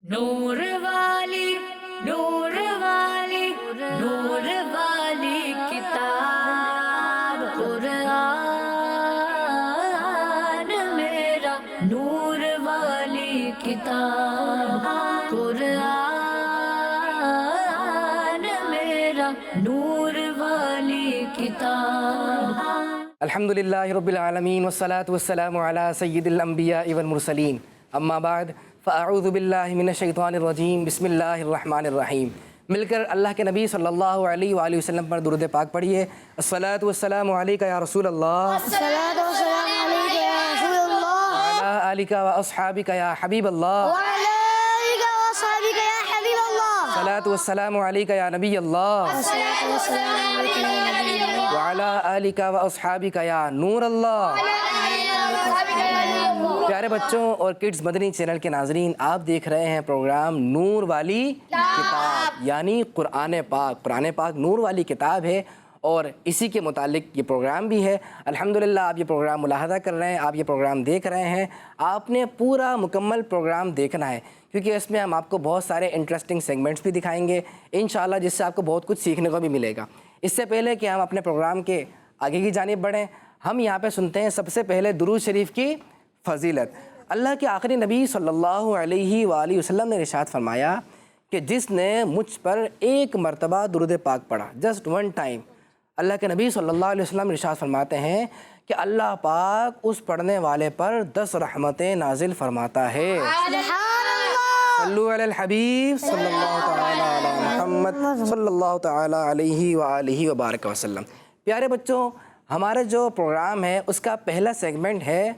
نور والی نور والی نور والی کتاب قرآن میرا نور والی کتاب قرآن میرا نور والی کتاب. الحمدللہ رب العالمین والصلاة والسلام علی سید الانبیاء والمرسلین اما بعد فاعوذ باللہ من الشیطان الرجیم بسم اللہ الرحمن الرحیم. مل کر اللہ کے نبی صلی اللہ علیہ وآلہ وسلم پر درود پاک پڑھیے. الصلاة والسلام علیکہ یا رسول اللہ الصلاة والسلام عليك يا رسول الله وعلی آلک و اصحابک یا حبیب اللہ. وعلى آلك وأصحابك يا حبيب الله. الصلاة والسلام علیکہ یا نبی اللہ الصلاة والسلام عليك يا نبي الله. وعلی آلک و اصحابک یا نور اللہ. پیارے بچوں اور کڈز مدنی چینل کے ناظرین، آپ دیکھ رہے ہیں پروگرام نور والی کتاب یعنی قرآن پاک. قرآن پاک نور والی کتاب ہے اور اسی کے متعلق یہ پروگرام بھی ہے. الحمدللہ آپ یہ پروگرام ملاحظہ کر رہے ہیں، آپ یہ پروگرام دیکھ رہے ہیں. آپ نے پورا مکمل پروگرام دیکھنا ہے کیونکہ اس میں ہم آپ کو بہت سارے انٹرسٹنگ سیگمنٹس بھی دکھائیں گے انشاءاللہ، جس سے آپ کو بہت کچھ سیکھنے کو بھی ملے گا. اس سے پہلے کہ ہم اپنے پروگرام کے آگے کی جانب بڑھیں، ہم یہاں پہ سنتے ہیں سب سے پہلے درود شریف کی فضیلت. اللہ کے آخری نبی صلی اللہ علیہ وآلہ وسلم نے ارشاد فرمایا کہ جس نے مجھ پر ایک مرتبہ درود پاک پڑھا، جسٹ ون ٹائم، اللہ کے نبی صلی اللہ علیہ وسلم ارشاد فرماتے ہیں کہ اللہ پاک اس پڑھنے والے پر 10 رحمتیں نازل فرماتا ہے. سبحان الله. صلو علی الحبیب صلی اللہ تعالی علی محمد صلی اللہ تعالی علیہ وآلہ وبارک وسلم. پیارے بچوں، ہمارا جو پروگرام ہے اس کا پہلا سیگمنٹ ہے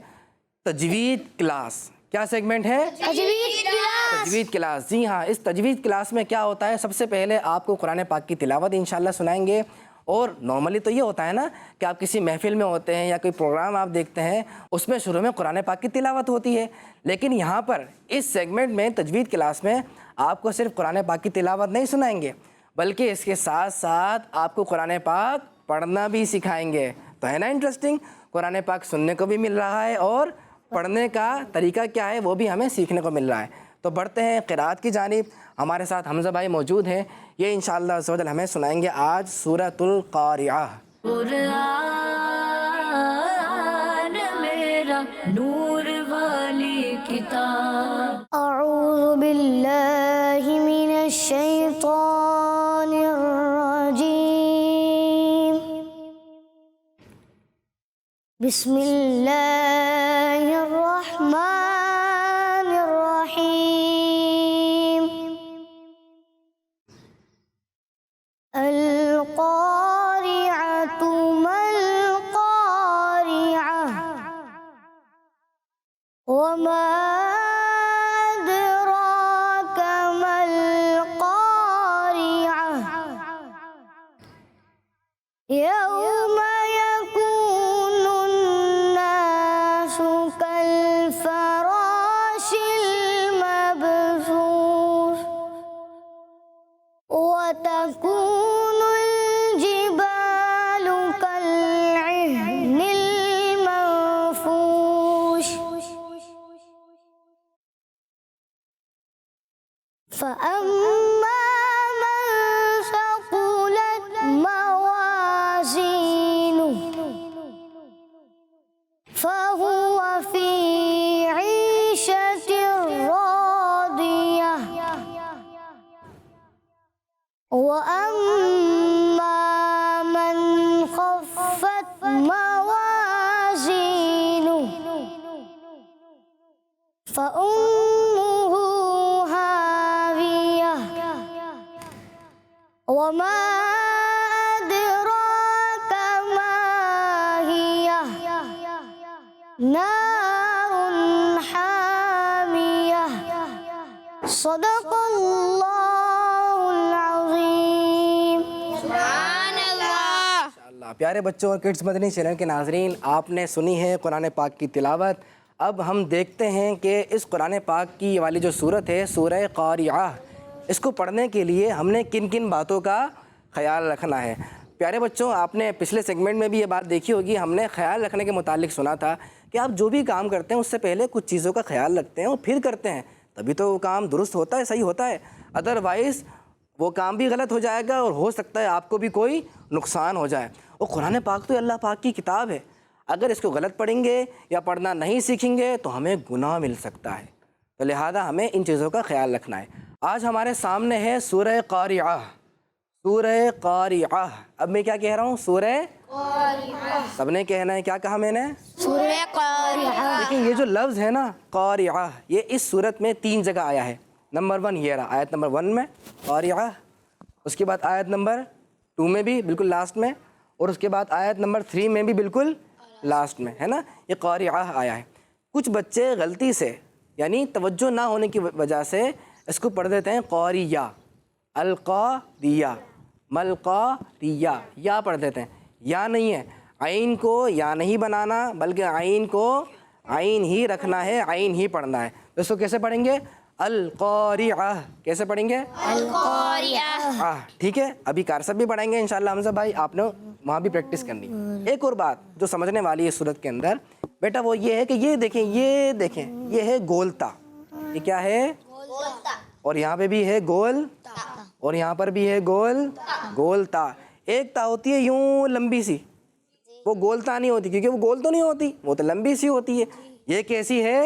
تجوید کلاس. کیا سیگمنٹ ہے؟ تجوید کلاس. تجوید کلاس. جی ہاں، اس تجوید کلاس میں کیا ہوتا ہے، سب سے پہلے آپ کو قرآن پاک کی تلاوت انشاءاللہ سنائیں گے. اور نارملی تو یہ ہوتا ہے نا کہ آپ کسی محفل میں ہوتے ہیں یا کوئی پروگرام آپ دیکھتے ہیں، اس میں شروع میں قرآن پاک کی تلاوت ہوتی ہے، لیکن یہاں پر اس سیگمنٹ میں تجوید کلاس میں آپ کو صرف قرآن پاک کی تلاوت نہیں سنائیں گے بلکہ اس کے ساتھ ساتھ آپ کو قرآن پاک پڑھنا بھی سکھائیں گے. تو ہے نا انٹرسٹنگ، قرآن پاک سننے کو بھی مل رہا ہے اور پڑھنے کا طریقہ کیا ہے وہ بھی ہمیں سیکھنے کو مل رہا ہے. تو بڑھتے ہیں قرات کی جانب. ہمارے ساتھ حمزہ بھائی موجود ہیں، یہ انشاءاللہ عز و جل ہمیں سنائیں گے آج سورۃ القاریعہ. قرآن میرا نور والی کتاب. أعوذ بالله من الشيطان الرجيم. بسم الله الرحمن الرحيم. القارعة ما القارعة وما أدراك ما القارعة يوم يكون الناس كالفراش المبثوث وتكون الجبال كالعهن المنفوش فأما من ثقلت موازينه فهو في عيشة راضية وأما من خفت موازينه فأمه هاوية وما أدراك ما هي نار حامية. صدق الله العظيم. سبحان الله. انشاءاللہ. پیارے بچوں اور کڈز مدنی چینل کے ناظرین، آپ نے سنی ہے قرآن پاک کی تلاوت. اب ہم دیکھتے ہیں کہ اس قرآن پاک کی والی جو صورت ہے سورہ قاریعہ، اس کو پڑھنے کے لیے ہم نے کن کن باتوں کا خیال رکھنا ہے. پیارے بچوں، آپ نے پچھلے سیگمنٹ میں بھی یہ بات دیکھی ہوگی، ہم نے خیال رکھنے کے متعلق سنا تھا کہ آپ جو بھی کام کرتے ہیں اس سے پہلے کچھ چیزوں کا خیال رکھتے ہیں اور پھر کرتے ہیں. تو تبھی تو وہ کام درست ہوتا ہے، صحیح ہوتا ہے، ادروائز وہ کام بھی غلط ہو جائے گا اور ہو سکتا ہے آپ کو بھی کوئی نقصان ہو جائے۔ اور قرآن پاک تو اللہ پاک کی کتاب ہے، اگر اس کو غلط پڑھیں گے یا پڑھنا نہیں سیکھیں گے تو ہمیں گناہ مل سکتا ہے، تو لہذا ہمیں ان چیزوں کا خیال رکھنا ہے۔ آج ہمارے سامنے ہے سورہ قاریعہ، سورہ قاریعہ۔ اب میں کیا کہہ رہا ہوں؟ سورہ قاریعہ۔ سب نے کہنا ہے، کیا کہا میں نے؟ سورہ قاریعہ۔ لیکن یہ جو لفظ ہے نا قاریعہ، یہ اس صورت میں 3 جگہ آیا ہے۔ نمبر 1 یہ رہا، آیت نمبر 1 میں قاریعہ، اس کے بعد آیت نمبر 2 میں بھی بالکل لاسٹ میں، اور اس کے بعد آیت نمبر 3 میں بھی بالکل لاسٹ میں، ہے نا، یہ قاریعہ آیا ہے۔ کچھ بچے غلطی سے یعنی توجہ نہ ہونے کی وجہ سے اس کو پڑھ دیتے ہیں قاریہ، القاریہ، ملقاریہ، یا پڑھ دیتے ہیں، یا نہیں ہے، عین کو یا نہیں بنانا بلکہ عین کو عین ہی رکھنا ہے، عین ہی پڑھنا ہے۔ تو اس کو کیسے پڑھیں گے؟ القاریعہ، کیسے پڑھیں گے؟ القاریعہ۔ ٹھیک ہے، ابھی کارسب بھی پڑھیں گے انشاءاللہ حمزہ بھائی، آپ نے وہاں بھی پریکٹس کرنی۔ ایک اور بات جو سمجھنے والی ہے اس صورت کے اندر بیٹا، وہ یہ ہے کہ یہ دیکھیں یہ ہے گولتا، یہ کیا ہے؟ اور یہاں پہ بھی ہے گول، اور یہاں پر بھی ہے گولتا۔ ایک تا ہوتی ہے یوں لمبی سی، وہ گولتا نہیں ہوتی، کیونکہ وہ گول تو نہیں ہوتی، وہ تو لمبی سی ہوتی ہے۔ یہ کیسی ہے؟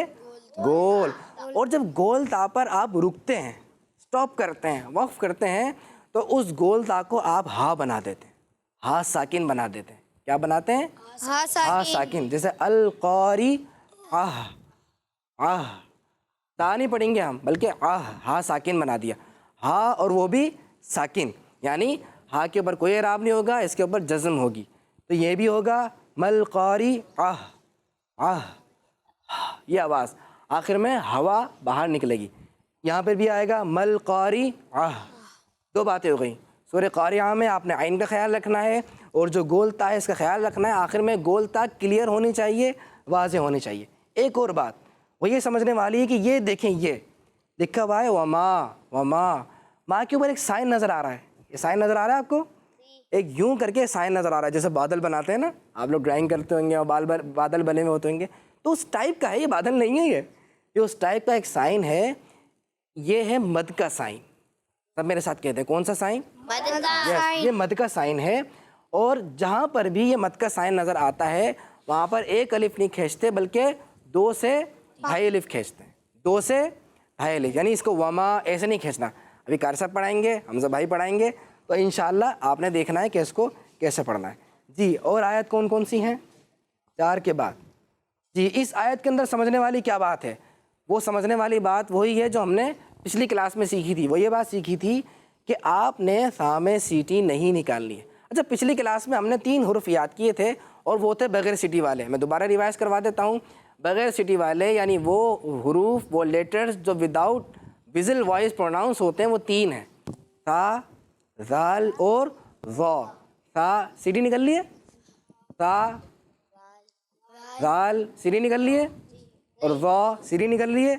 گول۔ اور جب گول تا پر آپ رکتے ہیں، سٹاپ کرتے ہیں، وقف کرتے ہیں، تو اس گول تا کو آپ ہا بنا دیتے ہیں، ہا ساکن بنا دیتے ہیں۔ کیا بناتے ہیں؟ ہا ساکن۔ جیسے القاری آہ، آہ، تا نہیں پڑھیں گے ہم بلکہ آہ، ہا ساکن بنا دیا، ہا اور وہ بھی ساکن، یعنی ہا کے اوپر کوئی اعراب نہیں ہوگا، اس کے اوپر جزم ہوگی، تو یہ بھی ہوگا ملقاری آہ، آہ، یہ آواز آخر میں ہوا باہر نکلے گی۔ یہاں پر بھی آئے گا ملقاری آہ۔ 2 باتیں ہو گئیں، سورہ قاریعہ میں آپ نے عین کا خیال رکھنا ہے اور جو گول تا ہے اس کا خیال رکھنا ہے، آخر میں گول تا کلیئر ہونی چاہیے، واضح ہونی چاہیے۔ ایک اور بات وہ یہ سمجھنے والی ہے کہ یہ دیکھیں، یہ لکھا ہوا ہے وما، ماں کے اوپر ایک سائن نظر آ رہا ہے، یہ سائن نظر آ رہا ہے آپ کو؟ ایک یوں کر کے سائن نظر آ رہا ہے، جیسے بادل بناتے ہیں نا، آپ لوگ ڈرائنگ کرتے ہوں گے اور بادل بنے ہوئے ہوتے ہوں گے، تو اس ٹائپ کا ہے، یہ بادل نہیں ہے، یہ اس ٹائپ کا ایک سائن ہے، یہ ہے مد کا سائن۔ سب میرے ساتھ کہتے ہیں کون سا سائن؟ یہ مد کا سائن ہے۔ اور جہاں پر بھی یہ مد کا سائن نظر آتا ہے وہاں پر 1 الف نہیں کھینچتے بلکہ 2 سے 2.5 الف کھینچتے ہیں، 2 سے 2.5 الف، یعنی اس کو وما ایسے نہیں کھینچنا۔ ابھی کار صاحب پڑھائیں گے، حمزہ بھائی پڑھائیں گے، تو انشاءاللہ آپ نے دیکھنا ہے کہ اس کو کیسے پڑھنا ہے۔ جی، اور آیت کون کون سی ہیں؟ 4 کے بعد۔ جی، اس آیت کے اندر سمجھنے والی کیا بات ہے؟ وہ سمجھنے والی بات وہی ہے جو ہم نے پچھلی کلاس میں سیکھی تھی۔ وہ یہ بات سیکھی تھی کہ آپ نے سامنے سیٹی نہیں نکالنی ہے۔ اچھا، پچھلی کلاس میں ہم نے 3 حروف یاد کیے تھے اور وہ تھے بغیر سیٹی والے۔ میں دوبارہ ریوائز کروا دیتا ہوں۔ بغیر سیٹی والے یعنی وہ حروف، وہ لیٹرز جو وداؤٹ وزل وائس پروناؤنس ہوتے ہیں، وہ 3 ہیں، تا، ذال اور ظا۔ تا سیٹی نکل لی ہے، تا، ذال سیٹی نکل لی ہے اور ظا سیٹی نکل لی ہے،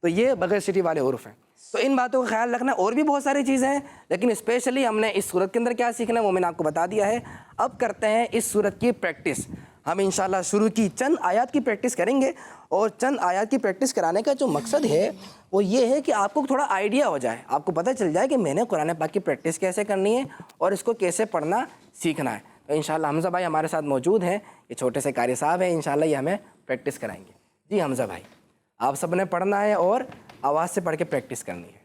تو یہ بغیر سیٹی والے حروف ہیں۔ تو ان باتوں کا خیال رکھنا۔ اور بھی بہت ساری چیزیں ہیں لیکن اسپیشلی ہم نے اس صورت کے اندر کیا سیکھنا ہے وہ میں نے آپ کو بتا دیا ہے۔ اب کرتے ہیں اس صورت کی پریکٹس۔ ہم انشاءاللہ شروع کی چند آیات کی پریکٹس کریں گے، اور چند آیات کی پریکٹس کرانے کا جو مقصد ہے وہ یہ ہے کہ آپ کو تھوڑا آئیڈیا ہو جائے، آپ کو پتہ چل جائے کہ میں نے قرآن پاک کی پریکٹس کیسے کرنی ہے اور اس کو کیسے پڑھنا سیکھنا ہے۔ تو انشاءاللہ حمزہ بھائی ہمارے ساتھ موجود ہیں، یہ چھوٹے سے قاری صاحب ہیں، انشاءاللہ یہ ہمیں پریکٹس کرائیں گے۔ جی حمزہ بھائی، آپ سب نے پڑھنا ہے اور آواز سے پڑھ کے پریکٹس کرنی ہے۔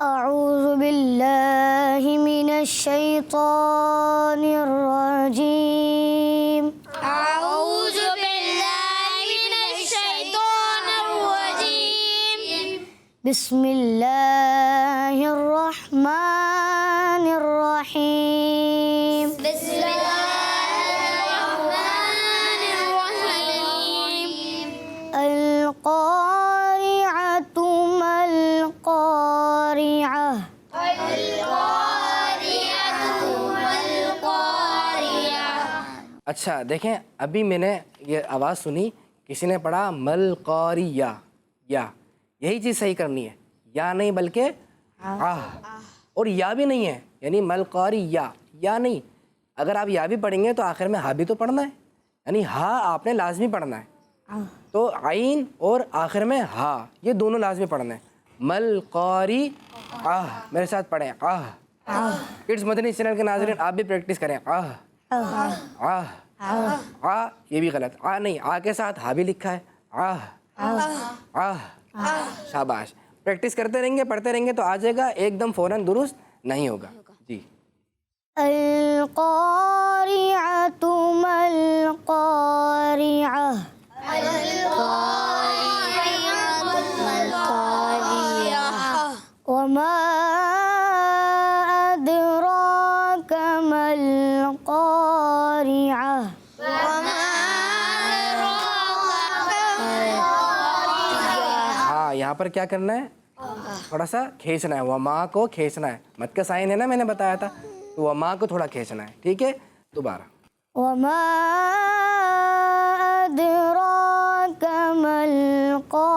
اعوذ باللہ من الشیطان الرجیم، اعوذ باللہ من الشیطان الرجیم، بسم اللہ الرحمن الرحیم، بسم اللہ الرحمن الرحیم، القارعۃ ما القارعۃ، اچھا دیکھیں، ابھی میں نے یہ آواز سنی، کسی نے پڑھا مل قاریہ، یا یہی چیز صحیح کرنی ہے، یا نہیں بلکہ آہ، اور یا بھی نہیں ہے، یعنی مل قاریہ، یا نہیں۔ اگر آپ یا بھی پڑھیں گے تو آخر میں ہا بھی تو پڑھنا ہے، یعنی ہا آپ نے لازمی پڑھنا ہے، تو عین اور آخر میں ہا، یہ دونوں لازمی پڑھنا ہے۔ مل قاری میرے ساتھ پڑھیں کڈز مدنی چینل کے ناظرین آپ بھی پریکٹس کریں یہ بھی غلط نہیں کے ساتھ ہا بھی لکھا ہے شاباش پریکٹس کرتے رہیں گے پڑھتے رہیں گے تو آ جائے گا ایک دم فوراً درست نہیں ہوگا جی القارعة ما القارعة وما أدراك ما القارعة ہاں یہاں پر کیا کرنا ہے تھوڑا سا کھینچنا ہے وما کو کھینچنا ہے مت کا سائن ہے نا میں نے بتایا تھا تو وما کو تھوڑا کھینچنا ہے ٹھیک ہے دوبارہ وما أدراك ما القارعة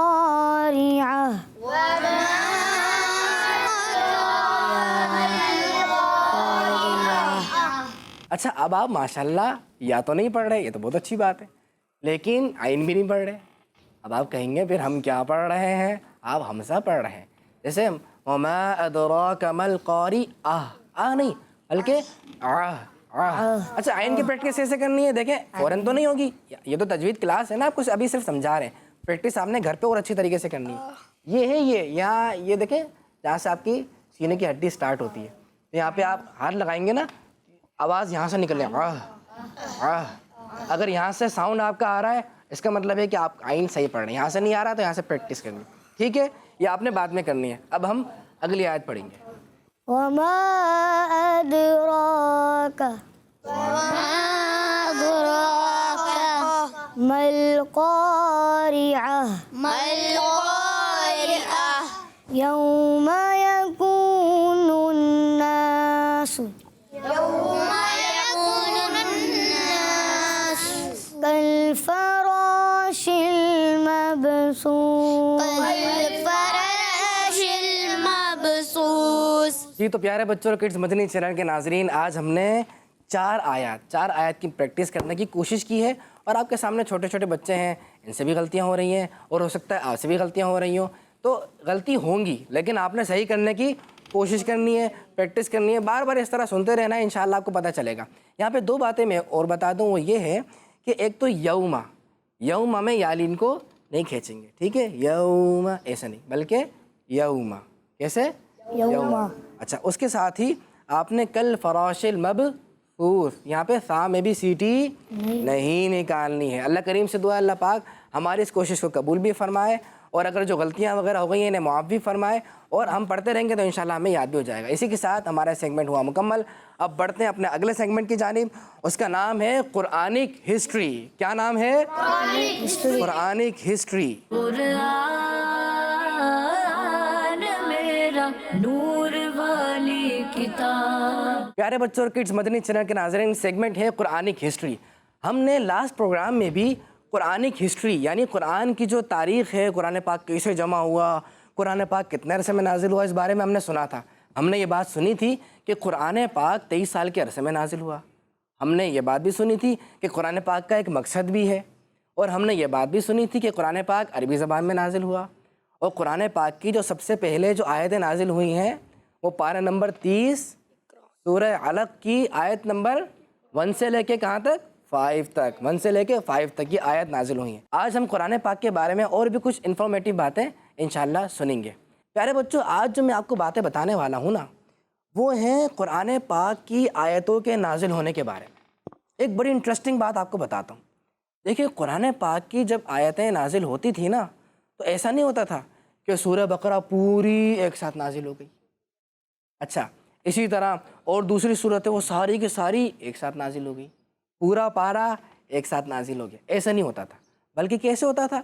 اچھا اب آپ ماشاءاللہ یا تو نہیں پڑھ رہے یہ تو بہت اچھی بات ہے لیکن عین بھی نہیں پڑھ رہے اب آپ کہیں گے پھر ہم کیا پڑھ رہے ہیں آپ ہمزہ پڑھ رہے ہیں جیسے وما ادراک ما القارعہ نہیں بلکہ اچھا عین کی پریکٹس ایسے کرنی ہے دیکھیں فوراً تو نہیں ہوگی یہ تو تجوید کلاس ہے نا آپ کچھ ابھی صرف سمجھا رہے ہیں پریکٹس آپ نے گھر پہ اور اچھی طریقے سے کرنی ہے یہ ہے یہاں یہ دیکھیں جہاں سے آپ کی سینے کی ہڈی سٹارٹ ہوتی ہے یہاں پہ آپ ہاتھ لگائیں گے نا آواز یہاں سے نکلے اگر یہاں سے ساؤنڈ آپ کا آ رہا ہے اس کا مطلب ہے کہ آپ عین صحیح پڑھ رہے ہیں یہاں سے نہیں آ رہا تو یہاں سے پریکٹس کرنی ٹھیک ہے یہ آپ نے بعد میں کرنی ہے اب ہم اگلی آیت پڑھیں گے وما أدراك ما القارعة يوم يكون الناس كالفراش المبثوث جی تو پیارے بچوں اور کڈز مدنی چینل کے ناظرین آج ہم نے چار آیات کی پریکٹس کرنے کی کوشش کی ہے اور آپ کے سامنے چھوٹے چھوٹے بچے ہیں ان سے بھی غلطیاں ہو رہی ہیں اور ہو سکتا ہے آپ سے بھی غلطیاں ہو رہی ہوں تو غلطی ہوں گی لیکن آپ نے صحیح کرنے کی کوشش کرنی ہے پریکٹس کرنی ہے بار بار اس طرح سنتے رہنا ہے انشاءاللہ آپ کو پتہ چلے گا یہاں پہ دو باتیں میں اور بتا دوں وہ یہ ہے کہ ایک تو یوما میں یالین کو نہیں کھینچیں گے ٹھیک ہے یوما ایسا نہیں بلکہ یوما کیسے یوما اچھا اس کے ساتھ ہی آپ نے کل فراش المبثوث یہاں پہ سا میں بھی سیٹی نہیں نکالنی ہے اللہ کریم سے دعا اللہ پاک ہماری اس کوشش کو قبول بھی فرمائے اور اگر جو غلطیاں وغیرہ ہو گئی ہیں انہیں معاف بھی فرمائے اور ہم پڑھتے رہیں گے تو انشاءاللہ ہمیں یاد بھی ہو جائے گا اسی کے ساتھ ہمارا سیگمنٹ ہوا مکمل اب بڑھتے ہیں اپنے اگلے سیگمنٹ کی جانب اس کا نام ہے قرآنک ہسٹری کیا نام ہے قرآنک ہسٹری قرآن میرا نور والی کتاب پیارے بچوں اور کڈز مدنی چینل کے ناظرین سیگمنٹ ہے قرآنک ہسٹری ہم نے لاسٹ پروگرام میں بھی قرآنک ہسٹری یعنی قرآن کی جو تاریخ ہے قرآن پاک کیسے جمع ہوا قرآن پاک کتنے عرصے میں نازل ہوا اس بارے میں ہم نے سنا تھا ہم نے یہ بات سنی تھی کہ قرآن پاک 23 سال کے عرصے میں نازل ہوا ہم نے یہ بات بھی سنی تھی کہ قرآن پاک کا ایک مقصد بھی ہے اور ہم نے یہ بات بھی سنی تھی کہ قرآن پاک عربی زبان میں نازل ہوا اور قرآن پاک کی جو سب سے پہلے جو آیتیں نازل ہوئی ہیں وہ پارہ نمبر 30 سورہ علق کی آیت نمبر 1 سے لے کے کہاں تک 5 تک 1 سے لے کے 5 تک کی آیت نازل ہوئی ہیں آج ہم قرآن پاک کے بارے میں اور بھی کچھ انفارمیٹیو باتیں انشاءاللہ سنیں گے پیارے بچوں آج جو میں آپ کو باتیں بتانے والا ہوں نا وہ ہیں قرآن پاک کی آیتوں کے نازل ہونے کے بارے میں ایک بڑی انٹرسٹنگ بات آپ کو بتاتا ہوں دیکھیں قرآن پاک کی جب آیتیں نازل ہوتی تھی نا تو ایسا نہیں ہوتا تھا کہ سورہ بقرہ پوری ایک ساتھ نازل ہو گئی اچھا اسی طرح اور دوسری صورتیں وہ ساری کی ساری ایک ساتھ نازل ہو گئی پورا پارا ایک ساتھ نازل ہو گیا ایسا نہیں ہوتا تھا بلکہ کیسے ہوتا تھا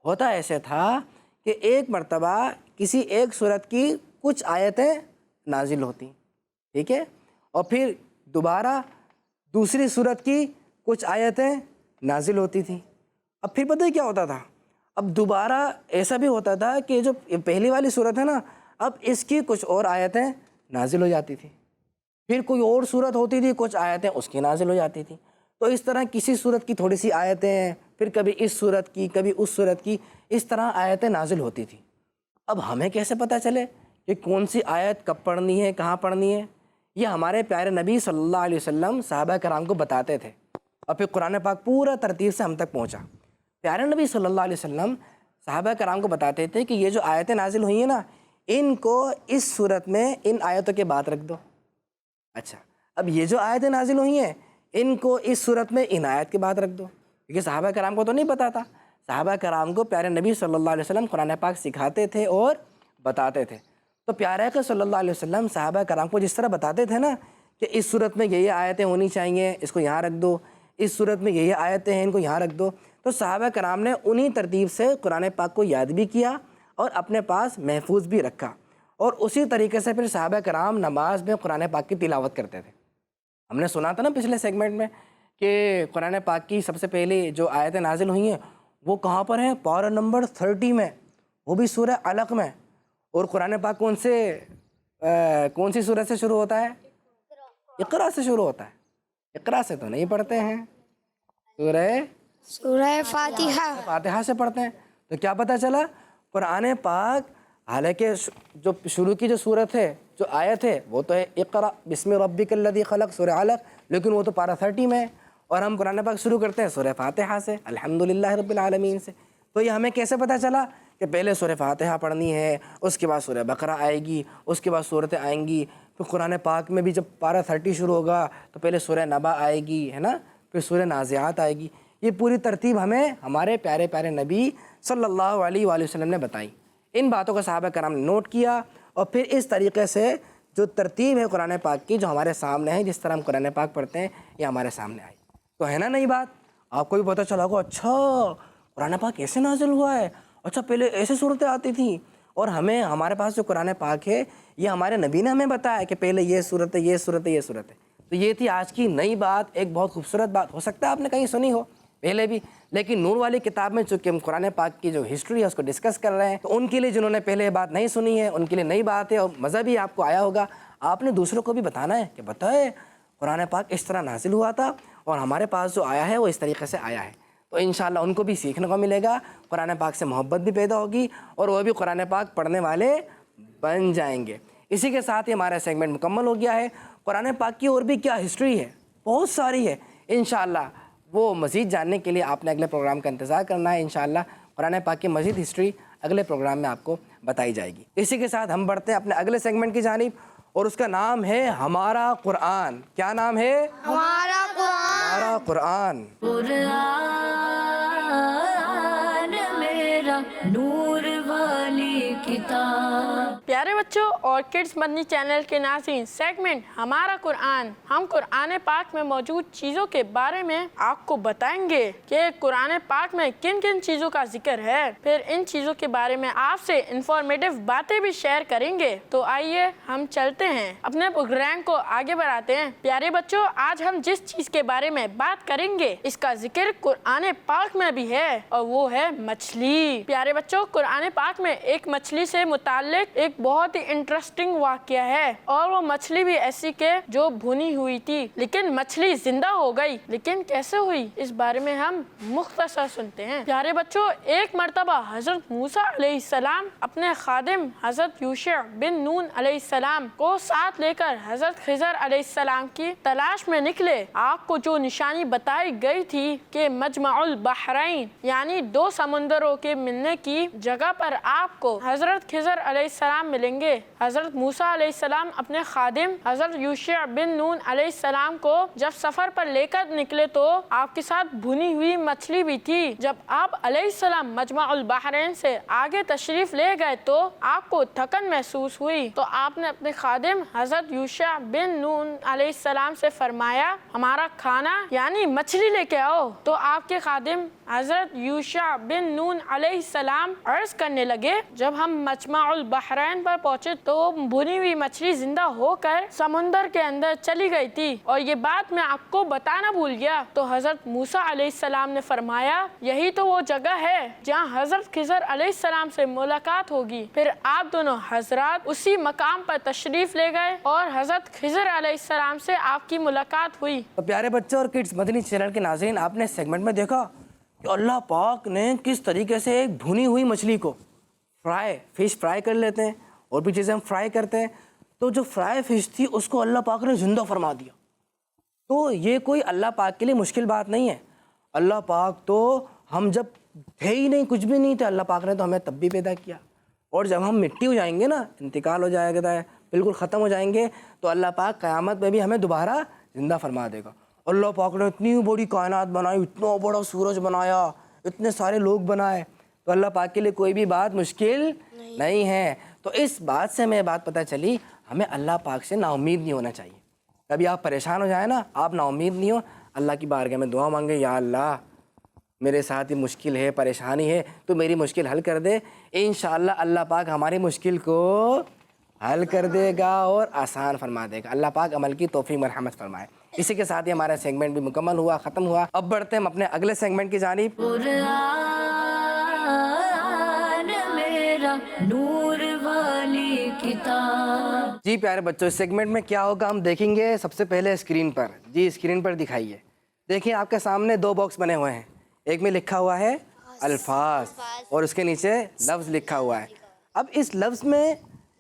ہوتا ایسے تھا کہ ایک مرتبہ کسی ایک صورت کی کچھ آیتیں نازل ہوتی ٹھیک ہے اور پھر دوبارہ دوسری صورت کی کچھ آیتیں نازل ہوتی تھیں اب پھر پتہ ہے کیا ہوتا تھا اب دوبارہ ایسا بھی ہوتا تھا کہ جو پہلی والی صورت ہے نا اب اس کی کچھ اور آیتیں نازل ہو جاتی تھی پھر کوئی اور صورت ہوتی تھی کچھ آیتیں اس کی نازل ہو جاتی تھیں تو اس طرح کسی صورت کی تھوڑی سی آیتیں پھر کبھی اس صورت کی کبھی اس صورت کی اس طرح آیتیں نازل ہوتی تھیں اب ہمیں کیسے پتہ چلے کہ کون سی آیت کب پڑھنی ہے، کہاں پڑھنی ہے؟ یہ ہمارے پیارے نبی صلی اللہ علیہ وسلم صحابہ کرام کو بتاتے تھے، اور پھر قرآن پاک پورا ترتیب سے ہم تک پہنچا۔ پیارے نبی صلی اللہ علیہ وسلم صحابہ کرام کو بتاتے تھے کہ یہ جو آیتیں نازل ہوئی ہیں نا، ان کو اس صورت میں ان آیتوں کے بعد رکھ دو۔ اچھا، اب یہ جو آیتیں نازل ہوئی ہیں ان کو اس صورت میں ان آیت کے بعد رکھ دو، کیونکہ صحابہ کرام کو تو نہیں پتہ تھا۔ صحابہ کرام کو پیارے نبی صلی اللہ علیہ وسلم قرآن پاک سکھاتے تھے اور بتاتے تھے۔ تو پیارے آقا صلی اللہ علیہ وسلم صحابہ کرام کو جس طرح بتاتے تھے نا کہ اس صورت میں یہ آیتیں ہونی چاہیے، اس کو یہاں رکھ دو، اس صورت میں یہ آیتیں ہیں، ان کو یہاں رکھ دو، تو صحابہ کرام نے انہی ترتیب سے قرآن پاک کو یاد بھی کیا اور اپنے پاس محفوظ بھی رکھا، اور اسی طریقے سے پھر صحابہ کرام نماز میں قرآن پاک کی تلاوت کرتے تھے۔ ہم نے سنا تھا نا پچھلے سیگمنٹ میں کہ قرآن پاک کی سب سے پہلے جو آیتیں نازل ہوئی ہیں وہ کہاں پر ہیں؟ پارہ نمبر 30 میں، وہ بھی سورہ علق میں۔ اور قرآن پاک کون سی سورت سے شروع ہوتا ہے؟ اقرا سے شروع ہوتا ہے۔ اقرا سے تو نہیں پڑھتے ہیں، سورہ فاتحہ سے پڑھتے ہیں۔ تو کیا پتہ چلا؟ قرآن پاک حالانکہ جو شروع کی جو صورت ہے، جو آیت ہے، وہ تو ہے اقرا بسم ربک الذی خلق، سورہ علق، لیکن وہ تو پارہ 30 میں ہے، اور ہم قرآن پاک شروع کرتے ہیں سورہ فاتحہ سے، الحمدللہ رب العالمین سے۔ تو یہ ہمیں کیسے پتہ چلا کہ پہلے سورہ فاتحہ پڑھنی ہے، اس کے بعد سورہ بقرہ آئے گی، اس کے بعد صورتیں آئیں گی، پھر قرآن پاک میں بھی جب پارہ 30 شروع ہوگا تو پہلے سورہ نبا آئے گی، ہے نا، پھر سورہ نازعات آئے گی۔ یہ پوری ترتیب ہمیں ہمارے پیارے پیارے نبی صلی اللہ علیہ وآلہ وسلم نے بتائی۔ ان باتوں کو صحابہ کرام نے نوٹ کیا، اور پھر اس طریقے سے جو ترتیب ہے قرآن پاک کی جو ہمارے سامنے ہے، جس طرح ہم قرآن پاک پڑھتے ہیں، یہ ہمارے سامنے آئی۔ تو ہے نا نئی بات؟ آپ کو بھی پتہ چلا ہوگا، اچھا قرآن پاک ایسے نازل ہوا ہے، اچھا پہلے ایسے صورتیں آتی تھیں، اور ہمارے پاس جو قرآن پاک ہے یہ ہمارے نبی نے ہمیں بتایا کہ پہلے یہ صورت ہے، یہ صورت ہے، یہ صورت ہے۔ تو یہ تھی آج کی نئی بات، ایک بہت خوبصورت بات، ہو سکتا ہے آپ نے کہیں سنی ہو پہلے بھی، لیکن نور والی کتاب میں چونکہ ہم قرآن پاک کی جو ہسٹری ہے اس کو ڈسکس کر رہے ہیں، تو ان کے لیے جنہوں نے پہلے یہ بات نہیں سنی ہے ان کے لیے نئی بات ہے، اور مزہ بھی آپ کو آیا ہوگا۔ آپ نے دوسروں کو بھی بتانا ہے کہ بتائے قرآن پاک اس طرح نازل ہوا تھا، اور ہمارے پاس جو آیا ہے وہ اس طریقے سے آیا ہے، تو انشاءاللہ ان کو بھی سیکھنے کو ملے گا، قرآن پاک سے محبت بھی پیدا ہوگی، اور وہ بھی قرآن پاک پڑھنے والے بن جائیں گے۔ اسی کے ساتھ ہی ہمارا سیگمنٹ مکمل ہو گیا ہے۔ قرآن پاک کی اور بھی کیا ہسٹری ہے، بہت ساری ہے، انشاءاللہ وہ مزید جاننے کے لیے آپ نے اگلے پروگرام کا انتظار کرنا ہے۔ انشاءاللہ قرآن پاک کی مزید ہسٹری اگلے پروگرام میں آپ کو بتائی جائے گی۔ اسی کے ساتھ ہم بڑھتے ہیں اپنے اگلے سیگمنٹ کی جانب، اور اس کا نام ہے ہمارا قرآن۔ کیا نام ہے؟ ہمارا قرآن۔ ہمارا قرآن۔ قرآن میرا نور والی کتاب۔ پیارے بچوں اور کڈز مدنی چینل کے ناظرین، سیگمنٹ ہمارا قرآن، ہم قرآن پاک میں موجود چیزوں کے بارے میں آپ کو بتائیں گے کہ قرآن پاک میں کن کن چیزوں کا ذکر ہے، پھر ان چیزوں کے بارے میں آپ سے انفارمیٹیو باتیں بھی شیئر کریں گے۔ تو آئیے ہم چلتے ہیں، اپنے پروگرام کو آگے بڑھاتے ہیں۔ پیارے بچوں، آج ہم جس چیز کے بارے میں بات کریں گے اس کا ذکر قرآن پاک میں بھی ہے، اور وہ ہے مچھلی۔ پیارے بچوں، قرآن پاک میں ایک مچھلی سے متعلق ایک بہت ہی انٹرسٹنگ واقعہ ہے، اور وہ مچھلی بھی ایسی کہ جو بھنی ہوئی تھی، لیکن مچھلی زندہ ہو گئی۔ لیکن کیسے ہوئی، اس بارے میں ہم مختصر سنتے ہیں۔ پیارے بچوں، ایک مرتبہ حضرت موسیٰ علیہ السلام اپنے خادم حضرت یوشع بن نون علیہ السلام کو ساتھ لے کر حضرت خضر علیہ السلام کی تلاش میں نکلے۔ آپ کو جو نشانی بتائی گئی تھی کہ مجمع البحرین یعنی دو سمندروں کے ملنے کی جگہ پر آپ کو حضرت خضر علیہ السلام ملیں گے۔ حضرت موسیٰ علیہ السلام اپنے خادم حضرت یوشع بن نون علیہ السلام کو جب سفر پر لے کر نکلے تو آپ کے ساتھ بھنی ہوئی مچھلی بھی تھی۔ جب آپ علیہ السلام مجمع البحرین سے آگے تشریف لے گئے تو آپ کو تھکن محسوس ہوئی، تو آپ نے اپنے خادم حضرت یوشع بن نون علیہ السلام سے فرمایا ہمارا کھانا یعنی مچھلی لے کے آؤ۔ تو آپ کے خادم حضرت یوشع بن نون علیہ السلام عرض کرنے لگے جب ہم مجمع البحرین پر پہنچے تو بھنی ہوئی مچھلی زندہ ہو کر سمندر کے اندر چلی گئی تھی، اور یہ بات میں آپ کو بتانا بھول گیا۔ تو حضرت موسیٰ علیہ السلام نے فرمایا یہی تو وہ جگہ ہے جہاں حضرت خضر علیہ السلام سے ملاقات ہوگی۔ پھر آپ دونوں حضرات اسی مقام پر تشریف لے گئے اور حضرت خضر علیہ السلام سے آپ کی ملاقات ہوئی۔ تو پیارے بچوں اور کڈز مدنی چینل کے ناظرین، آپ نے سیگمنٹ میں دیکھا کہ اللہ پاک نے کس طریقے سے ایک بھنی ہوئی مچھلی کو فش فرائی کر لیتے ہیں اور بھی چیزیں ہم فرائی کرتے ہیں. تو جو فرائی فش تھی اس کو اللہ پاک نے زندہ فرما دیا. تو یہ کوئی اللہ پاک کے لیے مشکل بات نہیں ہے. اللہ پاک تو ہم جب تھے ہی نہیں, کچھ بھی نہیں تھے, اللہ پاک نے تو ہمیں تب بھی پیدا کیا. اور جب ہم مٹی ہو جائیں گے نا, انتقال ہو جائے گا, بالکل ختم ہو جائیں گے, تو اللہ پاک قیامت میں بھی ہمیں دوبارہ زندہ فرما دے گا. اللہ پاک نے اتنی بڑی کائنات بنائی, اتنا بڑا سورج بنایا, اتنے سارے لوگ بنائے, تو اللہ پاک کے لیے کوئی بھی بات مشکل نہیں ہے. تو اس بات سے ہمیں بات پتہ چلی, ہمیں اللہ پاک سے نا امید نہیں ہونا چاہیے. کبھی آپ پریشان ہو جائیں نا, آپ نا امید نہیں ہو, اللہ کی بارگاہ میں دعا مانگے, یا اللہ میرے ساتھ یہ مشکل ہے, پریشانی ہے, تو میری مشکل حل کر دے. انشاءاللہ اللہ پاک ہماری مشکل کو حل کر دے گا اور آسان فرما دے گا. اللہ پاک عمل کی توفیق مرحمت فرمائے. اسی کے ساتھ ہی ہمارا سیگمنٹ بھی مکمل ہوا, ختم ہوا. اب بڑھتے ہیں اپنے اگلے سیگمنٹ کی جانب. قرآن میرا نور والی کتاب. جی پیارے بچوں, اس سیگمنٹ میں کیا ہوگا ہم دیکھیں گے. سب سے پہلے اسکرین پر, جی اسکرین پر دکھائیے. دیکھیں آپ کے سامنے دو باکس بنے ہوئے ہیں. ایک میں لکھا ہوا ہے الفاظ اور اس کے نیچے لفظ لکھا ہوا ہے. اب اس لفظ میں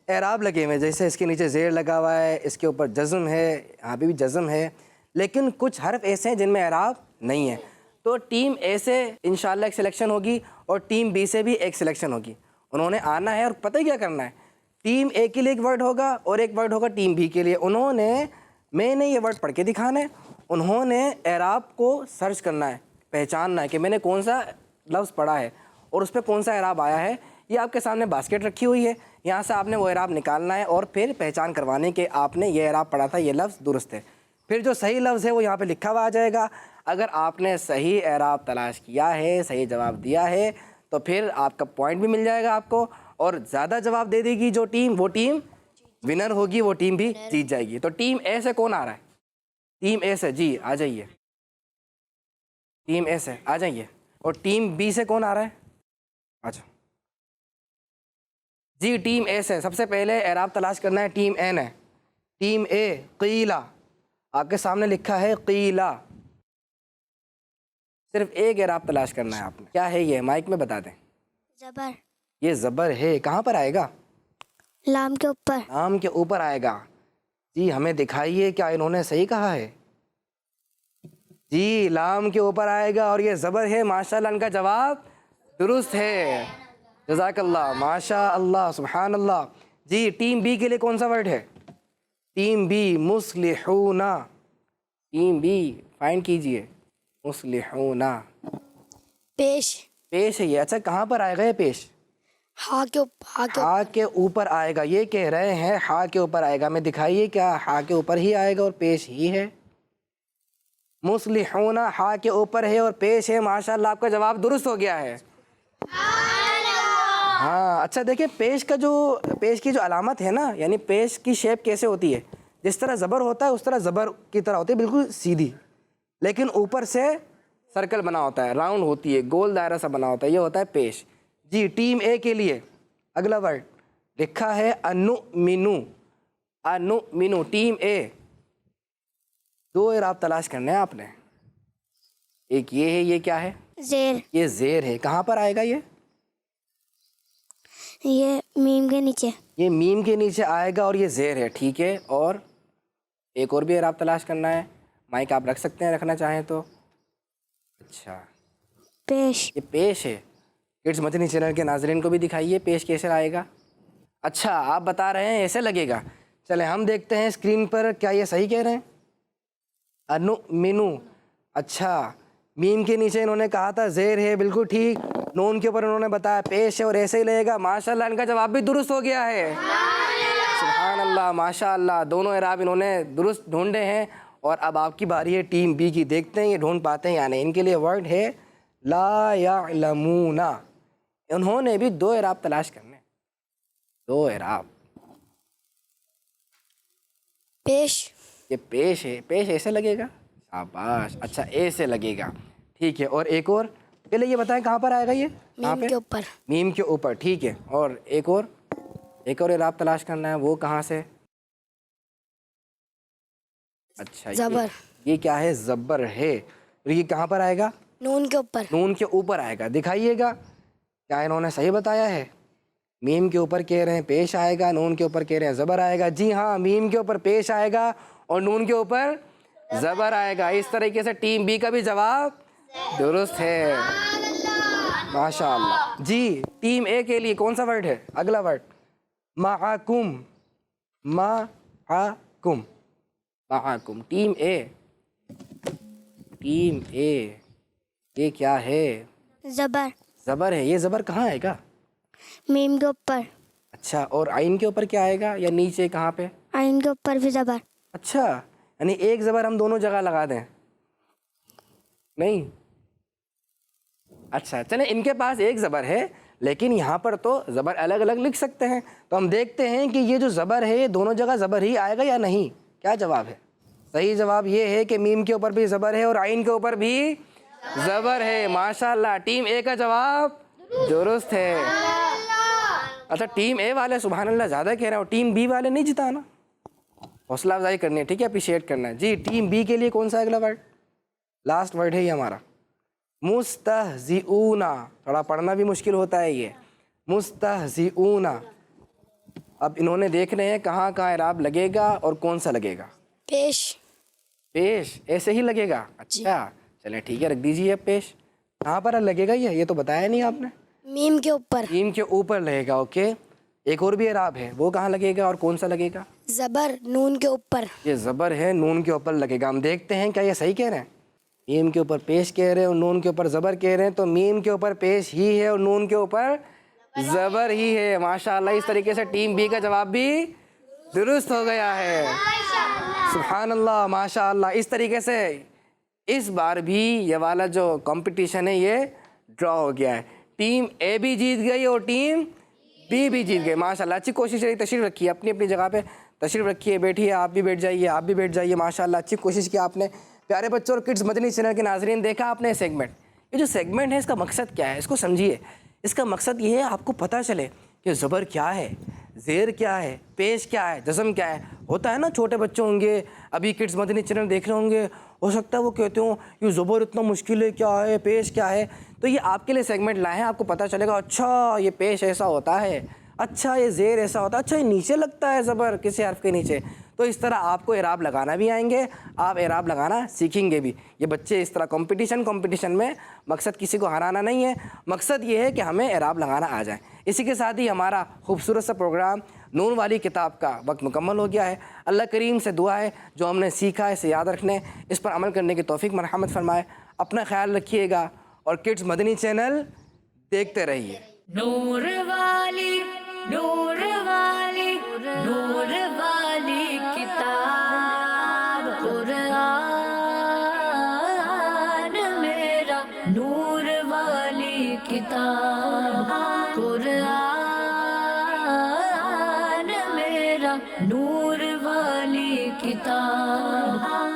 اعراب لگے ہوئے ہیں, جیسے اس کے نیچے زیر لگا ہوا ہے, اس کے اوپر جزم ہے, یہاں پہ بھی جزم ہے, لیکن کچھ حرف ایسے ہیں جن میں اعراب نہیں ہے. تو ٹیم اے سے انشاءاللہ ایک سلیکشن ہوگی اور ٹیم بی سے بھی ایک سلیکشن ہوگی. انہوں نے آنا ہے اور پتہ کیا کرنا ہے, ٹیم اے کے لیے ایک ورڈ ہوگا اور ایک ورڈ ہوگا ٹیم بی کے لیے. میں نے یہ ورڈ پڑھ کے دکھانا ہے, انہوں نے اعراب کو سرچ کرنا ہے, پہچاننا ہے کہ میں نے کون سا لفظ پڑھا ہے اور اس پہ کون سا اعراب آیا ہے. یہ آپ کے سامنے باسکٹ رکھی ہوئی ہے, یہاں سے آپ نے وہ اعراب نکالنا ہے اور پھر پہچان کروانے کہ آپ نے یہ اعراب پڑھا تھا, یہ لفظ درست ہے. پھر جو صحیح لفظ ہے وہ یہاں پہ لکھا ہوا آ جائے گا. اگر آپ نے صحیح اعراب تلاش کیا ہے, صحیح جواب دیا ہے, تو پھر آپ کا پوائنٹ بھی مل جائے گا آپ کو, اور زیادہ جواب دے دے گی جو ٹیم, وہ ٹیم ونر ہوگی, وہ ٹیم بھی جیت جائے گی. تو ٹیم اے سے کون آ رہا ہے؟ ٹیم اے سے, جی آ جائیے. ٹیم اے سے آ جائیے. اور ٹیم بی سے کون آ رہا ہے؟ اچھا جی, ٹیم اے سے سب سے پہلے اعراب تلاش کرنا ہے. ٹیم اے نے, ٹیم اے قیلا, آپ کے سامنے لکھا ہے قیلا. صرف ایک اعراب تلاش کرنا ہے آپ نے. کیا ہے یہ؟ مائک میں بتا دیں. زبر. یہ زبر ہے. کہاں پر آئے گا؟ لام کے اوپر. لام کے اوپر آئے گا. جی ہمیں دکھائیے کیا انہوں نے صحیح کہا ہے. جی لام کے اوپر آئے گا اور یہ زبر ہے. ماشاءاللہ ان کا جواب درست ہے. جزاک اللہ, ماشاء اللہ, سبحان اللہ. جی ٹیم بی کے لیے کون سا ورڈ ہے؟ ٹیم بی مصلحون. ٹیم بی فائنڈ کیجئے. مصلحون پیش. پیش ہے یہ. اچھا کہاں پر آئے گا یہ پیش؟ ہا کے اوپر. ہا کے اوپر آئے گا. یہ کہہ رہے ہیں ہا کے اوپر آئے گا. میں دکھائیے کیا ہا کے اوپر ہی آئے گا اور پیش ہی ہے؟ مصلحون ہا کے اوپر ہے اور پیش ہے. ماشاءاللہ آپ کا جواب درست ہو گیا ہے. ہاں اچھا دیکھیں, پیش کی جو علامت ہے نا, یعنی پیش کی شیپ کیسے ہوتی ہے, جس طرح زبر ہوتا ہے اس طرح زبر کی طرح ہوتی ہے, بالکل سیدھی, لیکن اوپر سے سرکل بنا ہوتا ہے, راؤنڈ ہوتی ہے, گول دائرہ سا بنا ہوتا ہے, یہ ہوتا ہے پیش. جی ٹیم اے کے لیے اگلا ورڈ لکھا ہے انؤمنو. انؤمنو, ٹیم اے. دو اعراب تلاش کرنے ہیں آپ نے. ایک یہ ہے, یہ کیا ہے؟ زیر. یہ زیر ہے. کہاں پر آئے گا یہ میم کے نیچے. یہ میم کے نیچے آئے گا اور یہ زیر ہے. ٹھیک ہے, اور ایک اور بھی اعراب تلاش کرنا ہے. مائک آپ رکھ سکتے ہیں رکھنا چاہیں تو. اچھا پیش. یہ پیش ہے. کڈس مدنی چینل کے ناظرین کو بھی دکھائیے پیش کیسے آئے گا. اچھا آپ بتا رہے ہیں ایسے لگے گا. چلیں ہم دیکھتے ہیں اسکرین پر کیا یہ صحیح کہہ رہے ہیں. انؤمنو. اچھا میم کے نیچے انہوں نے کہا تھا زیر ہے, بالکل ٹھیک. نون کے اوپر انہوں نے بتایا پیش ہے اور ایسے ہی لگے گا. ماشاءاللہ ان کا جواب بھی درست ہو گیا ہے. سبحان اللہ, ماشاءاللہ, دونوں اعراب انہوں نے درست ڈھونڈے ہیں. اور اب آپ کی باری ہے ٹیم بی کی. دیکھتے ہیں یہ ڈھونڈ پاتے ہیں یا نہیں. ان کے لیے ورڈ ہے لا یعلمون. انہوں نے بھی دو اعراب تلاش کرنے. دو اعراب. پیش. یہ پیش ہے. پیش ایسے لگے گا. شاباش. اچھا ایسے لگے گا. ٹھیک ہے, اور ایک اور پہلے یہ بتائیں کہاں پر آئے گا یہ؟ کہاں پہ؟ میم کے اوپر. میم کے اوپر. ٹھیک ہے, اور ایک اور اعراب تلاش کرنا ہے. وہ کہاں سے؟ اچھا زبر. یہ کیا ہے؟ زبر ہے. یہ کہاں پر آئے گا؟ نون کے اوپر. نون کے اوپر آئے گا. دکھائیے گا کیا انہوں نے صحیح بتایا ہے. میم کے اوپر کہہ رہے ہیں پیش آئے گا, نون کے اوپر کہہ رہے ہیں زبر آئے گا. جی ہاں, میم کے اوپر پیش آئے گا اور نون کے اوپر زبر آئے گا. اس طریقے سے ٹیم بی کا بھی جواب درست ہے. ماشاء اللہ. جی ٹیم اے کے لیے کون سا ورڈ ہے؟ اگلا ورڈ معکم. معکم. معکم. ٹیم اے. ٹیم اے یہ کیا ہے؟ زبر. زبر ہے. یہ زبر کہاں آئے گا؟ میم کے اوپر. اچھا, اور آئین کے اوپر کیا آئے گا یا نیچے کہاں پہ؟ آئین کے اوپر بھی زبر. اچھا, یعنی ایک زبر ہم دونوں جگہ لگا دیں؟ نہیں. اچھا چلیں, ان کے پاس ایک زبر ہے لیکن یہاں پر تو زبر الگ الگ لکھ سکتے ہیں. تو ہم دیکھتے ہیں کہ یہ جو زبر ہے یہ دونوں جگہ زبر ہی آئے گا یا نہیں. کیا جواب ہے؟ صحیح جواب یہ ہے کہ میم کے اوپر بھی زبر ہے اور آئین کے اوپر بھی زبر ہے. ماشاءاللہ, ٹیم اے کا جواب درست ہے. اچھا, ٹیم اے والے سبحان اللہ زیادہ کہہ رہے ہو, ٹیم بی والے نہیں جتانا, حوصلہ افزائی کرنی ہے, ٹھیک ہے, اپریشیٹ کرنا ہے. جی ٹیم بی کے لیے کون سا اگلا ورڈ؟ لاسٹ ورڈ ہے یہ ہمارا, مستہزئون. تھوڑا پڑھنا بھی مشکل ہوتا ہے یہ, مستہزئون. اب انہوں نے دیکھنا ہے کہاں کہاں اعراب لگے گا اور کون سا لگے گا. پیش. پیش ایسے ہی لگے گا؟ اچھا چلیں ٹھیک ہے, رکھ دیجیے. اب پیش کہاں پر لگے گا؟ یہ تو بتایا نہیں آپ نے. میم کے اوپر. میم کے اوپر لگے گا. اوکے, ایک اور بھی اعراب ہے, وہ کہاں لگے گا اور کون سا لگے گا؟ زبر نون کے اوپر. یہ زبر ہے, نون کے اوپر لگے گا. ہم دیکھتے ہیں کیا یہ صحیح کہہ رہے ہیں؟ میم کے اوپر پیش کہہ رہے ہیں اور نون کے اوپر زبر کہہ رہے ہیں, تو میم کے اوپر پیش ہی ہے اور نون کے اوپر زبر ہی ہے. ماشاءاللہ, اس طریقے سے ٹیم بی کا جواب بھی درست ہو گیا ہے. سبحان اللہ, ماشاءاللہ. اس طریقے سے اس بار بھی یہ والا جو کمپٹیشن ہے یہ ڈرا ہو گیا ہے. ٹیم اے بھی جیت گئی اور ٹیم بی بھی جیت گئی. ماشاءاللہ, اچھی کوشش رہی. تشریف رکھیے اپنی اپنی جگہ پہ, تشریف رکھیے, بیٹھیے. آپ بھی بیٹھ جائیے, آپ بھی بیٹھ جائیے. ماشاءاللہ, اچھی کوشش کی آپ نے. پیارے بچوں اور کڈز مدنی چینل کے ناظرین, دیکھا آپ نے سیگمنٹ. یہ جو سیگمنٹ ہے اس کا مقصد کیا ہے, اس کو سمجھیے. اس کا مقصد یہ ہے آپ کو پتہ چلے کہ زبر کیا ہے, زیر کیا ہے, پیش کیا ہے, جزم کیا ہے. ہوتا ہے نا, چھوٹے بچے ہوں گے ابھی کڈز مدنی چینل دیکھ رہے ہوں گے, ہو سکتا ہے وہ کہتے ہوں یہ زبر اتنا مشکل ہے, کیا ہے, پیش کیا ہے. تو یہ آپ کے لیے سیگمنٹ لائے ہیں, آپ کو پتہ چلے گا اچھا یہ پیش ایسا ہوتا ہے, اچھا یہ زیر ایسا ہوتا ہے, اچھا یہ نیچے لگتا ہے زبر کسی حرف کے نیچے. تو اس طرح آپ کو اعراب لگانا بھی آئیں گے, آپ اعراب لگانا سیکھیں گے بھی. یہ بچے اس طرح کمپٹیشن میں مقصد کسی کو ہرانا نہیں ہے, مقصد یہ ہے کہ ہمیں اعراب لگانا آ جائے. اسی کے ساتھ ہی ہمارا خوبصورت سا پروگرام نور والی کتاب کا وقت مکمل ہو گیا ہے. اللہ کریم سے دعا ہے جو ہم نے سیکھا ہے اسے یاد رکھنے, اس پر عمل کرنے کی توفیق مرحمت فرمائے. اپنا خیال رکھیے گا اور کڈز مدنی چینل دیکھتے رہیے. نور والی, نور والی, نور والی کتاب قرآن میرا, نور والی کتاب قرآن میرا, نور والی کتاب.